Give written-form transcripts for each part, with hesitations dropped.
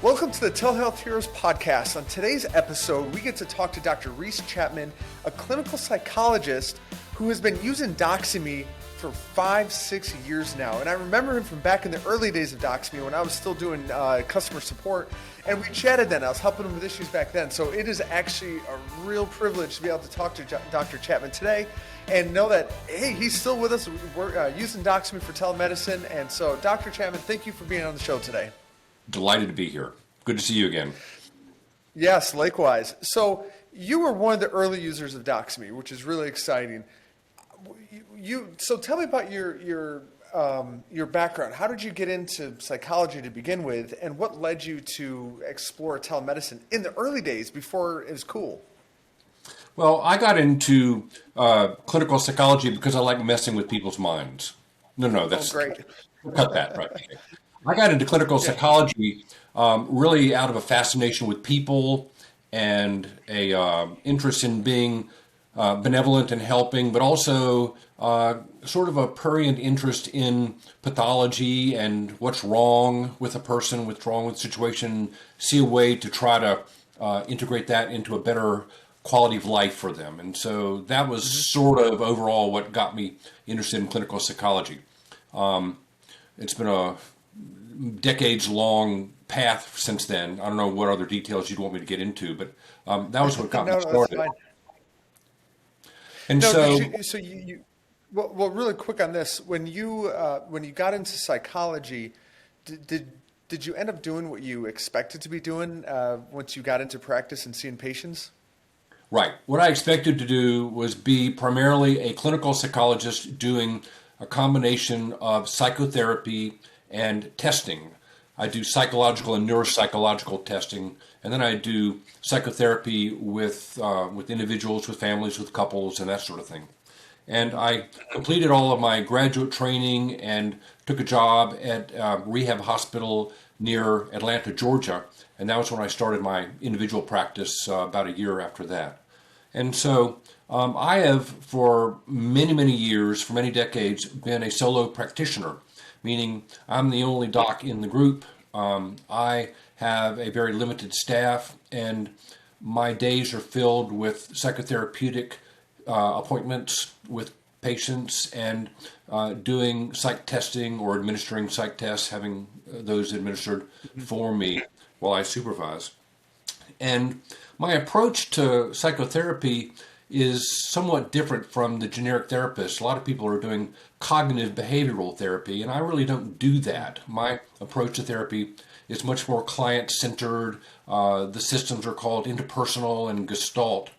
Welcome to the Telehealth Heroes podcast. On today's episode, we get to talk to Dr. Rees Chapman, a clinical psychologist who has been using Doxy.me for 5-6 years now. And I remember him from back in the early days of Doxy.me when I was still doing customer support. And we chatted then. I was helping him with issues back then. So it is actually a real privilege to be able to talk to Dr. Chapman today and know that, hey, he's still with us. We're using Doxy.me for telemedicine. And so, Dr. Chapman, thank you for being on the show today. Delighted to be here. Good to see you again. Yes, likewise. So you were one of the early users of Doxy.me, which is really exciting. So tell me about your background. How did you get into psychology to begin with, and what led you to explore telemedicine in the early days before it was cool? Well, I got into clinical psychology because I like messing with people's minds. No, that's great. Cut that, right? Okay. I got into clinical psychology really out of a fascination with people and a interest in being benevolent and helping, but also sort of a prurient interest in pathology and what's wrong with a person, what's wrong with the situation, see a way to try to integrate that into a better quality of life for them. And so that was sort of overall what got me interested in clinical psychology. It's been a decades-long path since then. I don't know what other details you'd want me to get into, but that was what got me started. And well, really quick on this. When you got into psychology, did you end up doing what you expected to be doing once you got into practice and seeing patients? Right. What I expected to do was be primarily a clinical psychologist doing a combination of psychotherapy and testing. I do psychological and neuropsychological testing, and then I do psychotherapy with individuals, with families, with couples, and that sort of thing. And I completed all of my graduate training and took a job at a rehab hospital near Atlanta, Georgia, and that was when I started my individual practice about a year after that. And so I have, for many, many years, for many decades, been a solo practitioner, meaning I'm the only doc in the group. I have a very limited staff, and my days are filled with psychotherapeutic appointments with patients and doing psych testing or administering psych tests, having those administered for me while I supervise. And my approach to psychotherapy is somewhat different from the generic therapist. A lot of people are doing cognitive behavioral therapy, and I really don't do that. My approach to therapy is much more client-centered. The systems are called interpersonal and Gestalt.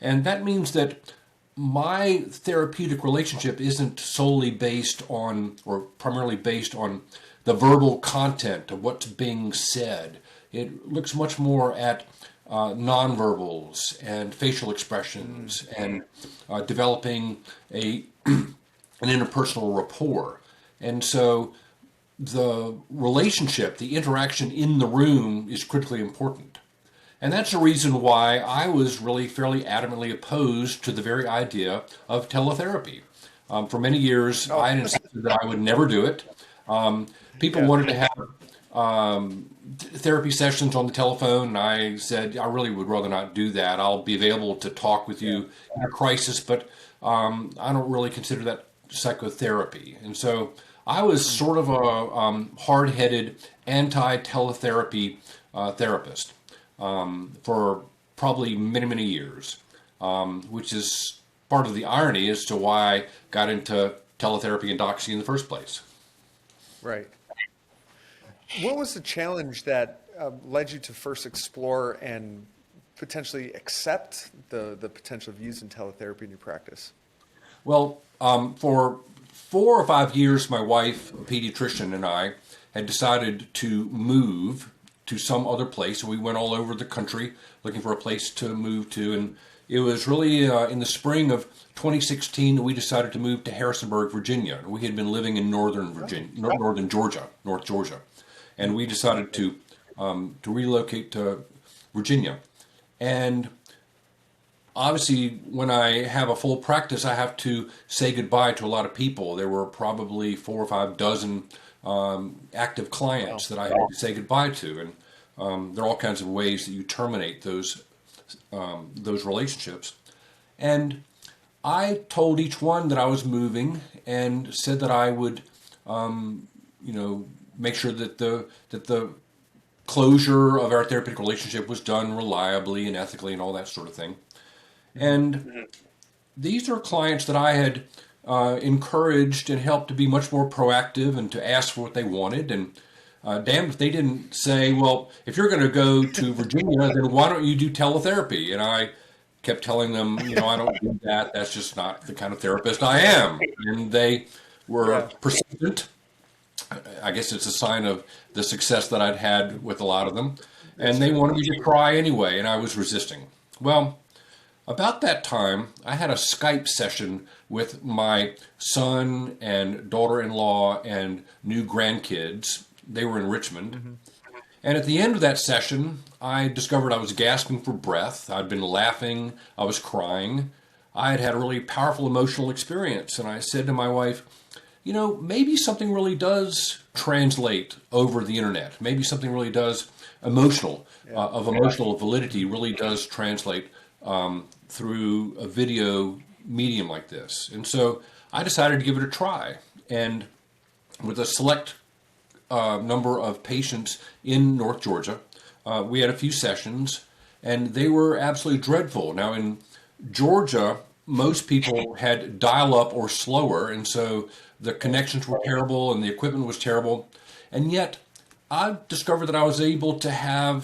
And that means that my therapeutic relationship isn't solely based on, or primarily based on, the verbal content of what's being said. It looks much more at nonverbals and facial expressions and developing an interpersonal rapport. And so the relationship, the interaction in the room is critically important. And that's the reason why I was really fairly adamantly opposed to the very idea of teletherapy. For many years, I had insisted that I would never do it. People wanted to have therapy sessions on the telephone, and I said, I really would rather not do that. I'll be available to talk with you in a crisis, but I don't really consider that psychotherapy. And so I was sort of a hard-headed anti-teletherapy therapist for probably many, many years, which is part of the irony as to why I got into teletherapy and Doxy in the first place. Right. What was the challenge that led you to first explore and potentially accept the potential of using teletherapy in your practice? Well, for 4 or 5 years, my wife, a pediatrician, and I had decided to move to some other place. We went all over the country looking for a place to move to, and it was really in the spring of 2016 that we decided to move to Harrisonburg, Virginia. We had been living in northern Georgia, North Georgia. And we decided to relocate to Virginia. And obviously, when I have a full practice, I have to say goodbye to a lot of people. There were probably 4 or 5 dozen active clients that I had to say goodbye to. And there are all kinds of ways that you terminate those relationships. And I told each one that I was moving and said that I would, make sure that the closure of our therapeutic relationship was done reliably and ethically and all that sort of thing. And these are clients that I had encouraged and helped to be much more proactive and to ask for what they wanted. And damned if they didn't say, well, if you're going to go to Virginia, then why don't you do teletherapy? And I kept telling them, I don't do that. That's just not the kind of therapist I am. And they were persistent. I guess it's a sign of the success that I'd had with a lot of them. And they wanted me to try anyway, and I was resisting. Well, about that time, I had a Skype session with my son and daughter-in-law and new grandkids. They were in Richmond. Mm-hmm. And at the end of that session, I discovered I was gasping for breath. I'd been laughing. I was crying. I had had a really powerful emotional experience. And I said to my wife, maybe something really does translate over the internet. Maybe something really does emotional validity really does translate through a video medium like this. And so I decided to give it a try. And with a select number of patients in North Georgia, we had a few sessions, and they were absolutely dreadful. Now, in Georgia, most people had dial-up or slower, and so the connections were terrible and the equipment was terrible. And yet, I discovered that I was able to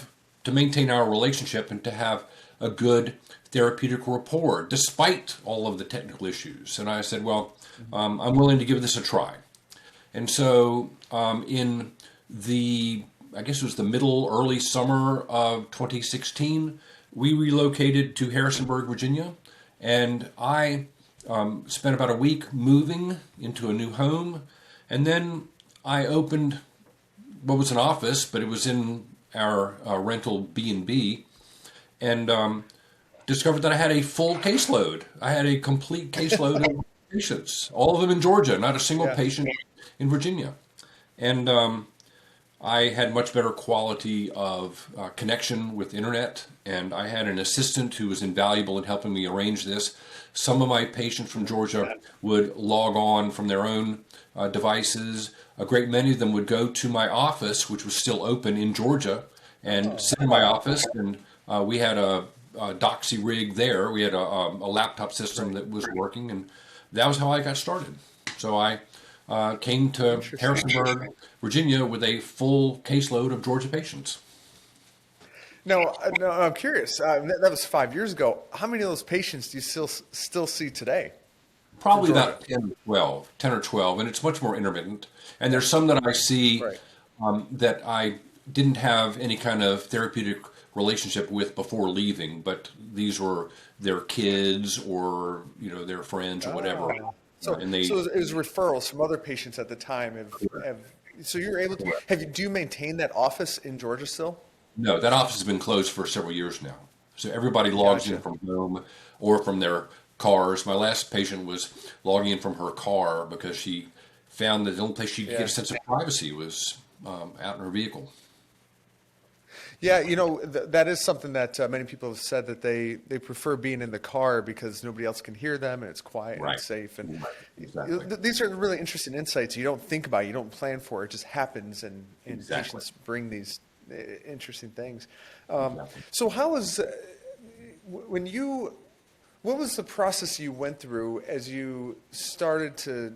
maintain our relationship and to have a good therapeutic rapport, despite all of the technical issues. And I said, well, I'm willing to give this a try. And so in I guess it was the early summer of 2016, we relocated to Harrisonburg, Virginia. And I spent about a week moving into a new home. And then I opened what was an office, but it was in our rental B&B, and discovered that I had a full caseload. I had a complete caseload of patients, all of them in Georgia, not a single patient in Virginia. And I had much better quality of connection with the internet, and I had an assistant who was invaluable in helping me arrange this. Some of my patients from Georgia would log on from their own devices. A great many of them would go to my office, which was still open in Georgia, and sit in my office. And we had a Doxy rig there. We had a laptop system that was working, and that was how I got started. So I came to Harrisonburg, Virginia, with a full caseload of Georgia patients. No, I'm curious. That was 5 years ago. How many of those patients do you still see today? Probably about 10 or 12, and it's much more intermittent. And there's some that I see that I didn't have any kind of therapeutic relationship with before leaving, but these were their kids or their friends or whatever. So it was referrals from other patients at the time. So you're able to do you maintain that office in Georgia still? No, that office has been closed for several years now. So everybody logs in from home or from their cars. My last patient was logging in from her car because she found that the only place she could get a sense of privacy was out in her vehicle. Yeah, that is something that many people have said, that they prefer being in the car because nobody else can hear them and it's quiet and safe. And these are really interesting insights you don't think about, you don't plan for. It just happens, and patients bring these interesting things. So how was what was the process you went through as you started to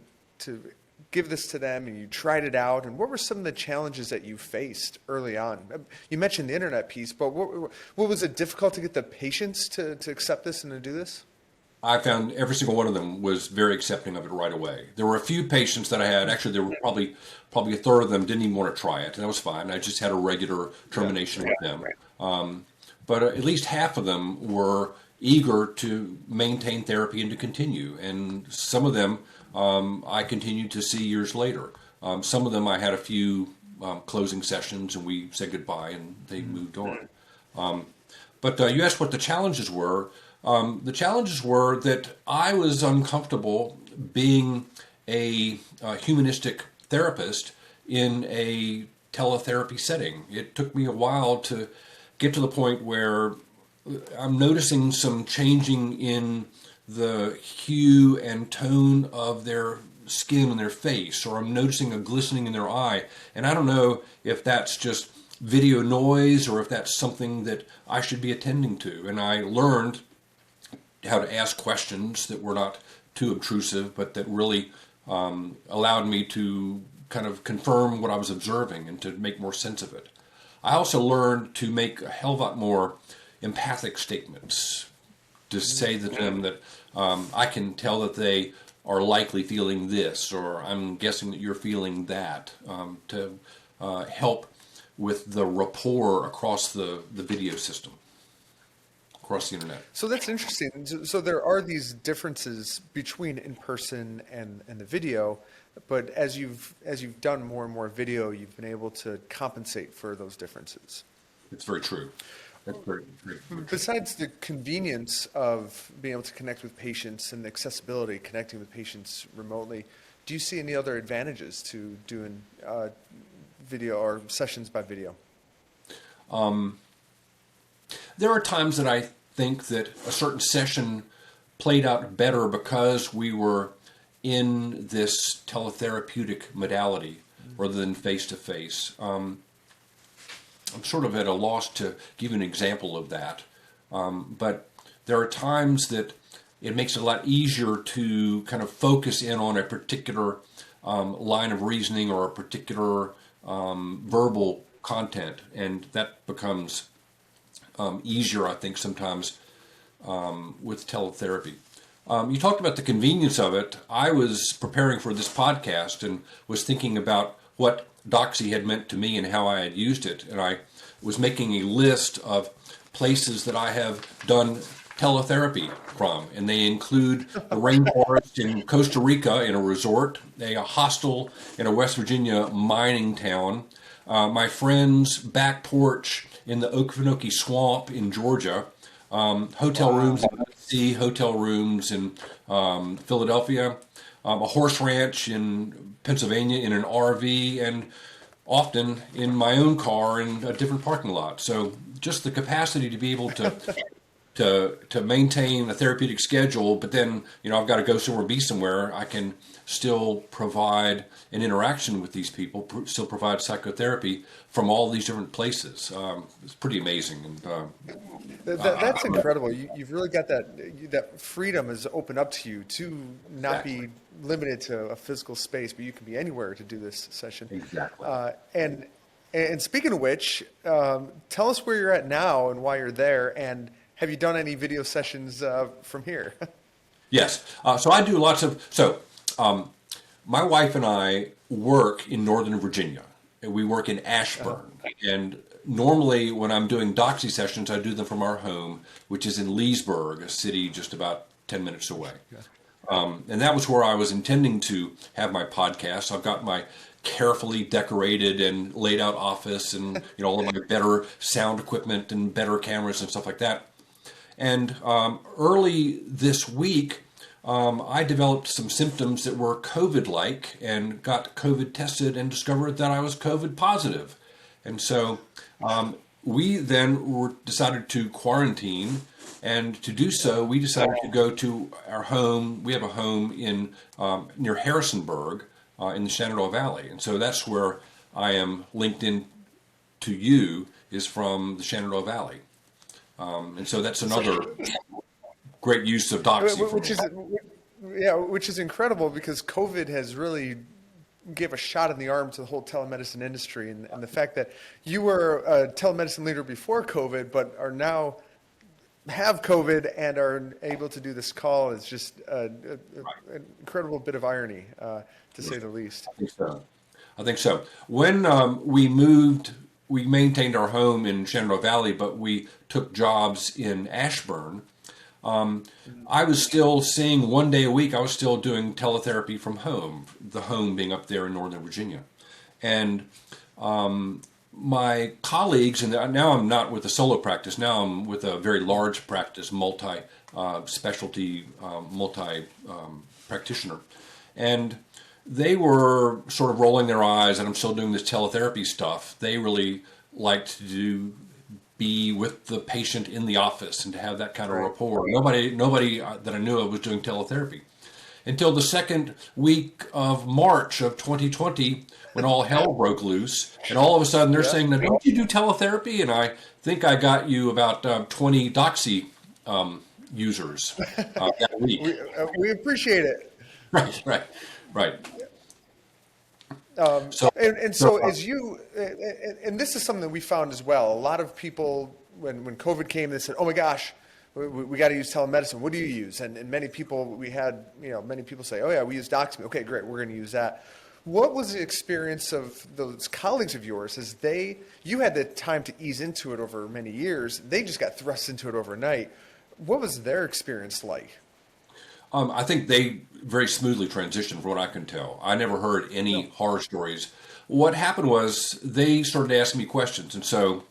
give this to them and you tried it out, and what were some of the challenges that you faced early on? You mentioned the internet piece, but what was it difficult to get the patients to accept this and to do this? I found every single one of them was very accepting of it right away. There were a few patients that I had, actually there were probably a third of them didn't even want to try it, and that was fine. I just had a regular termination with them. But at least half of them were eager to maintain therapy and to continue, and some of them I continued to see years later. Some of them I had a few closing sessions and we said goodbye and they moved on. But you asked what the challenges were. The challenges were that I was uncomfortable being a humanistic therapist in a teletherapy setting. It took me a while to get to the point where I'm noticing some changing in the hue and tone of their skin and their face, or I'm noticing a glistening in their eye. And I don't know if that's just video noise or if that's something that I should be attending to. And I learned how to ask questions that were not too obtrusive, but that really allowed me to kind of confirm what I was observing and to make more sense of it. I also learned to make a hell of a lot more empathic statements, to say to them that I can tell that they are likely feeling this, or I'm guessing that you're feeling that, to help with the rapport across the video system, across the internet. So that's interesting. So there are these differences between in-person and the video, but as you've done more and more video, you've been able to compensate for those differences. It's very true. That's very true. Besides the convenience of being able to connect with patients and the accessibility, connecting with patients remotely, do you see any other advantages to doing video or sessions by video? There are times that I think that a certain session played out better because we were in this teletherapeutic modality rather than face-to-face. I'm sort of at a loss to give you an example of that, but there are times that it makes it a lot easier to kind of focus in on a particular line of reasoning or a particular verbal content, and that becomes easier, I think, sometimes with teletherapy. You talked about the convenience of it. I was preparing for this podcast and was thinking about what Doxy had meant to me and how I had used it, and I was making a list of places that I have done teletherapy from, and they include the rainforest in Costa Rica in a resort, a hostel in a West Virginia mining town, my friend's back porch in the Okefenokee Swamp in Georgia, hotel rooms in D.C., hotel rooms in Philadelphia, a horse ranch in Pennsylvania in an RV, and often in my own car in a different parking lot. So just the capacity to be able to maintain a therapeutic schedule, but then, I've got to go somewhere, be somewhere, I can still provide an interaction with these people, still provide psychotherapy from all these different places. It's pretty amazing. And that's incredible. You've really got that freedom is opened up to you to not be limited to a physical space, but you can be anywhere to do this session. Exactly. And speaking of which, tell us where you're at now and why you're there, and have you done any video sessions from here? Yes. So I do lots of... my wife and I work in Northern Virginia. We work in Ashburn. And normally when I'm doing Doxy sessions, I do them from our home, which is in Leesburg, a city just about 10 minutes away. And that was where I was intending to have my podcast. I've got my carefully decorated and laid out office and all of my better sound equipment and better cameras and stuff like that. And early this week, I developed some symptoms that were COVID-like and got COVID tested and discovered that I was COVID positive. And so we then decided to quarantine, and to do so, we decided to go to our home. We have a home in near Harrisonburg in the Shenandoah Valley. And so that's where I am linked in to you, is from the Shenandoah Valley. And so that's another great use of Doxy for me. Which is incredible, because COVID has really gave a shot in the arm to the whole telemedicine industry, and the fact that you were a telemedicine leader before COVID, but are now have COVID and are able to do this call is just an incredible bit of irony, to say the least. I think so. When we moved, we maintained our home in Shenandoah Valley, but we took jobs in Ashburn. I was still seeing 1 day a week. I was still doing teletherapy from home, the home being up there in Northern Virginia. And my colleagues, and now I'm not with a solo practice, now I'm with a very large practice, multi-specialty, multi-practitioner. And they were sort of rolling their eyes that I'm still doing this teletherapy stuff. They really liked to be with the patient in the office and to have that kind of rapport. Nobody that I knew of was doing teletherapy until the second week of March of 2020, when all hell broke loose, and all of a sudden they're saying, "Now, don't you do teletherapy?" And I think I got you about 20 Doxy users that week. We appreciate it. Right. So as you, and this is something that we found as well. A lot of people, when COVID came, they said, "Oh my gosh, we got to use telemedicine. What do you use?" And many people, many people say, "Oh yeah, we use Doxy.me. Okay, great, we're going to use that." What was the experience of those colleagues of yours as you had the time to ease into it over many years. They just got thrust into it overnight. What was their experience like? I think they very smoothly transitioned from what I can tell. I never heard any horror stories. What happened was they started asking me questions. And so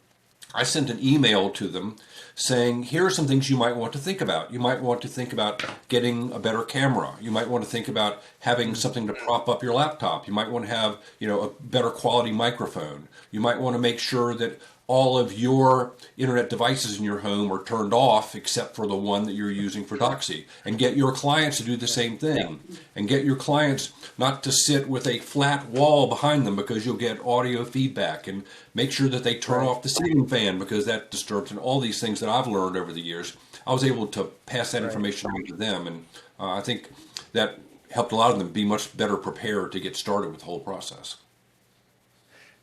I sent an email to them saying, here are some things you might want to think about. You might want to think about getting a better camera. You might want to think about having something to prop up your laptop. You might want to have, a better quality microphone. You might want to make sure that all of your internet devices in your home are turned off except for the one that you're using for Doxy, and get your clients to do the same thing, and get your clients not to sit with a flat wall behind them because you'll get audio feedback, and make sure that they turn off the ceiling fan because that disturbs, and all these things that I've learned over the years. I was able to pass that information on to them, and I think that helped a lot of them be much better prepared to get started with the whole process.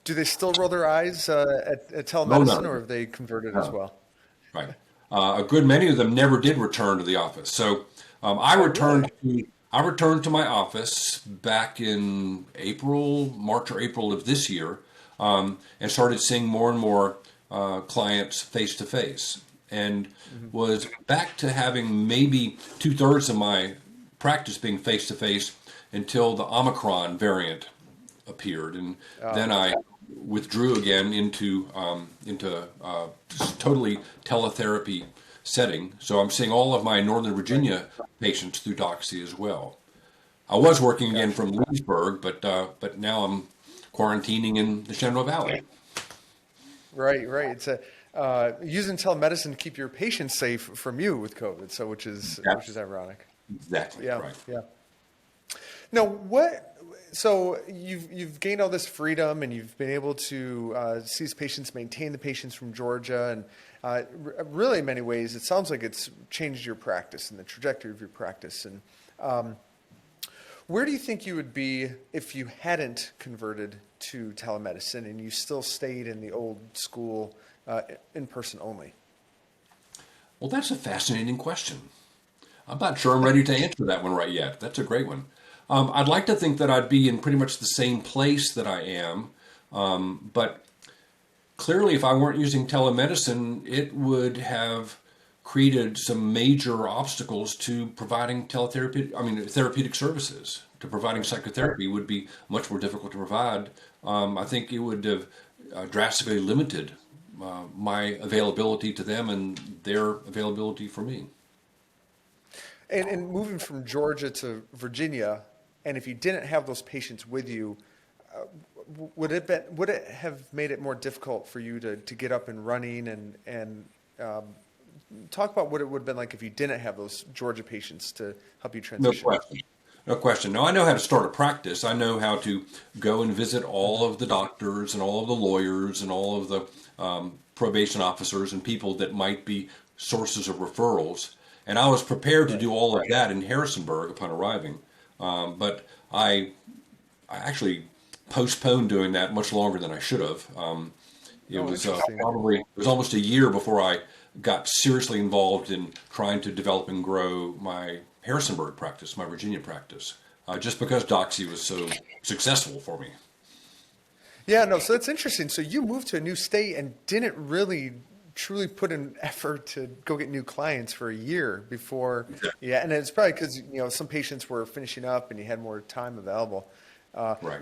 Do they still roll their eyes at telemedicine, No. or have they converted as well? Right. A good many of them never did return to the office. So I returned to my office back in March or April of this year, and started seeing more and more clients face to face, and was back to having maybe 2/3 of my practice being face to face until the Omicron variant appeared, and then I withdrew again into totally teletherapy setting. So I'm seeing all of my Northern Virginia patients through Doxy as well. I was working again from Leesburg, but now I'm quarantining in the Shenandoah Valley. Right. It's using telemedicine to keep your patients safe from you with COVID. So which is ironic. Exactly. Yeah. Right. Yeah. Now, so you've gained all this freedom, and you've been able to see these patients, maintain the patients from Georgia, and really in many ways, it sounds like it's changed your practice and the trajectory of your practice. And where do you think you would be if you hadn't converted to telemedicine and you still stayed in the old school in person only? Well, that's a fascinating question. I'm not sure I'm ready to answer that one right yet. That's a great one. I'd like to think that I'd be in pretty much the same place that I am, but clearly if I weren't using telemedicine, it would have created some major obstacles to providing therapeutic services. To providing psychotherapy would be much more difficult to provide. I think it would have drastically limited my availability to them and their availability for me. And moving from Georgia to Virginia, and if you didn't have those patients with you, would it have made it more difficult for you to get up and running, and talk about what it would have been like if you didn't have those Georgia patients to help you transition? No question. No, I know how to start a practice. I know how to go and visit all of the doctors and all of the lawyers and all of the probation officers and people that might be sources of referrals. And I was prepared to do all of that in Harrisonburg upon arriving. But I actually postponed doing that much longer than I should have. It was almost a year before I got seriously involved in trying to develop and grow my Harrisonburg practice, my Virginia practice, just because Doxy was so successful for me. Yeah, no, so that's interesting. So you moved to a new state and didn't really truly put in effort to go get new clients for a year before. Yeah, and it's probably because some patients were finishing up and you had more time available. Right.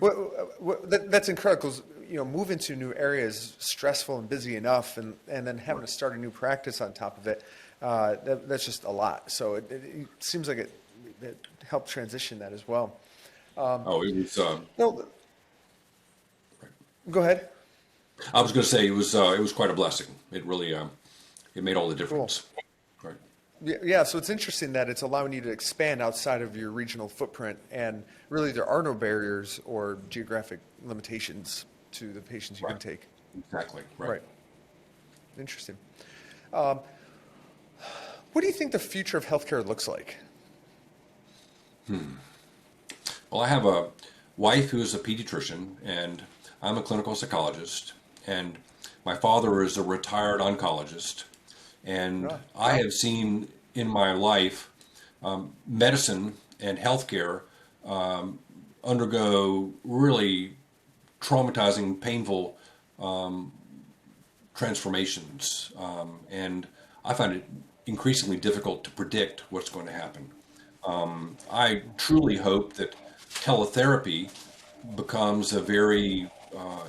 That's incredible because moving to a new area is stressful and busy enough, and then having to start a new practice on top of it, that's just a lot. So it seems like it helped transition that as well. Oh, it was. No, go ahead. I was going to say it was quite a blessing. It really it made all the Cool. difference. Right. Yeah, so it's interesting that it's allowing you to expand outside of your regional footprint, and really there are no barriers or geographic limitations to the patients you can Right. take. Exactly. Right. Right. Interesting. Um, what do you think the future of healthcare looks like? Well, I have a wife who is a pediatrician, and I'm a clinical psychologist, and my father is a retired oncologist, and Ah, I have seen in my life medicine and healthcare undergo really traumatizing, painful transformations, and I find it increasingly difficult to predict what's going to happen. I truly hope that teletherapy becomes a very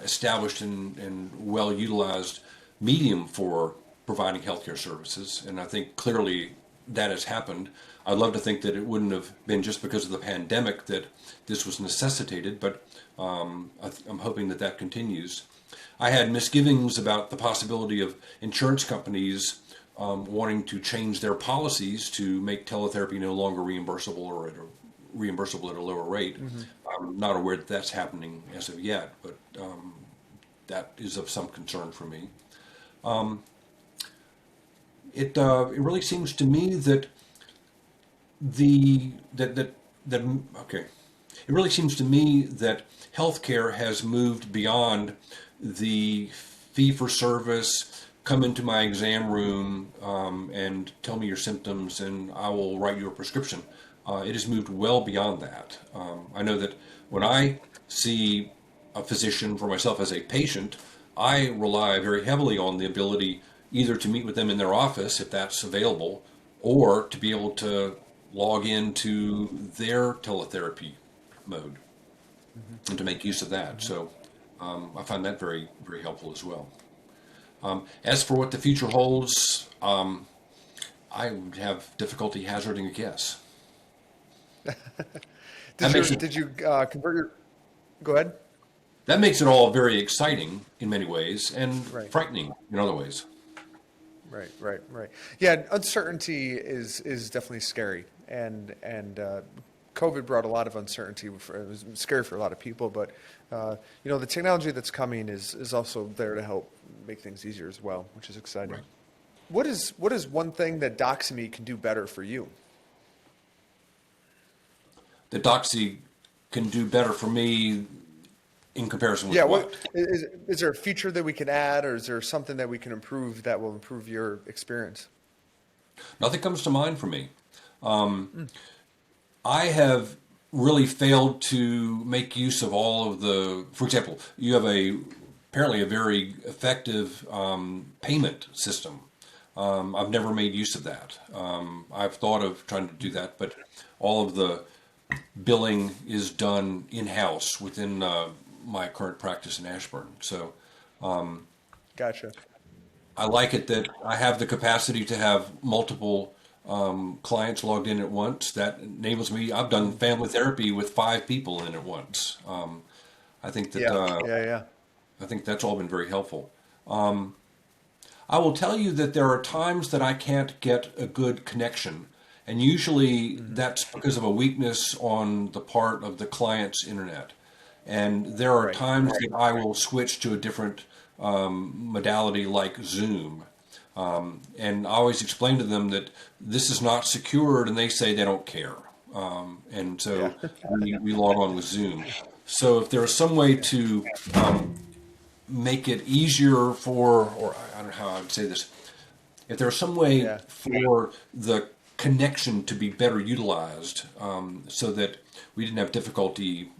established and well utilized medium for providing healthcare services. And I think clearly that has happened. I'd love to think that it wouldn't have been just because of the pandemic that this was necessitated, but I'm hoping that that continues. I had misgivings about the possibility of insurance companies wanting to change their policies to make teletherapy no longer reimbursable or reimbursable at a lower rate. I'm not aware that that's happening as of yet, but that is of some concern for me. It really seems to me that the that that that okay. It really seems to me that healthcare has moved beyond the fee for service. Come into my exam room and tell me your symptoms, and I will write you a prescription. It has moved well beyond that. I know that when I see a physician for myself as a patient, I rely very heavily on the ability either to meet with them in their office, if that's available, or to be able to log into their teletherapy mode and to make use of that. So I find that very, very helpful as well. As for what the future holds, I would have difficulty hazarding a guess. That makes it Did you convert your? Go ahead. that makes it all very exciting in many ways and Right. frightening in other ways. Right. Yeah, uncertainty is definitely scary, and COVID brought a lot of uncertainty. It was scary for a lot of people, but the technology that's coming is also there to help make things easier as well, which is exciting. Right. What is one thing that Doxy.me can do better for you? The Doxy can do better for me in comparison with Yeah, what? is there a feature that we can add, or is there something that we can improve that will improve your experience? Nothing comes to mind for me. I have really failed to make use of all of the, for example, you have apparently a very effective payment system. I've never made use of that. I've thought of trying to do that, but all of the billing is done in-house within my current practice in Ashburn. So Gotcha. I like it that I have the capacity to have multiple clients logged in at once. That enables me. I've done family therapy with 5 people in at once. I think that Yeah. I think that's all been very helpful. I will tell you that there are times that I can't get a good connection, and usually that's because of a weakness on the part of the client's internet. And there are Right. times that I will switch to a different modality like Zoom. And I always explain to them that this is not secured, and they say they don't care. And so we log on with Zoom. So if there is some way to make it easier or I don't know how I would say this, if there's some way Yeah. for the connection to be better utilized so that we didn't have difficulty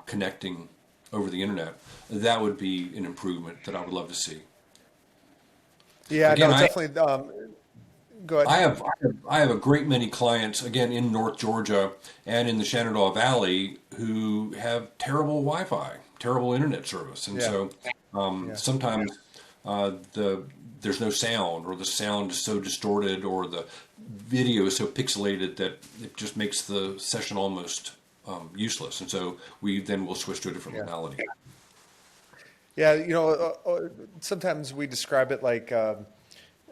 connecting over the internet, that would be an improvement that I would love to see. Yeah, Again, no, definitely. Go ahead. I have a great many clients again in North Georgia and in the Shenandoah Valley who have terrible Wi-Fi, terrible internet service, and Yeah. so Yeah. sometimes there's no sound, or the sound is so distorted, or the video is so pixelated that it just makes the session almost useless. And so we then will switch to a different modality. Yeah, sometimes we describe it like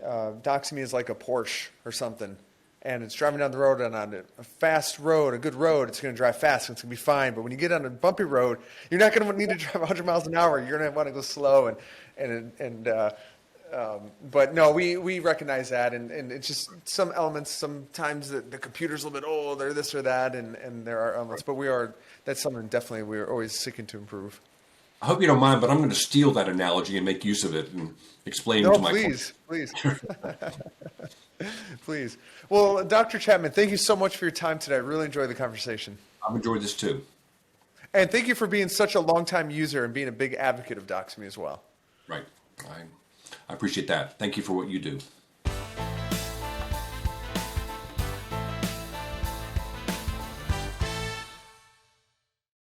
Doxy.me is like a Porsche or something, and it's driving down the road, and on a fast road, a good road, it's going to drive fast, and it's going to be fine. But when you get on a bumpy road, you're not going to need to drive 100 miles an hour. You're going to want to go slow, but no, we recognize that, and it's just some elements. Sometimes the computer's a little bit old, or this or that, and there are elements. But that's something definitely we're always seeking to improve. I hope you don't mind, but I'm going to steal that analogy and make use of it and explain to my please. Please. Well, Dr. Chapman, thank you so much for your time today. I really enjoyed the conversation. I've enjoyed this too. And thank you for being such a long-time user and being a big advocate of Doxy.me as well. Right. I appreciate that. Thank you for what you do.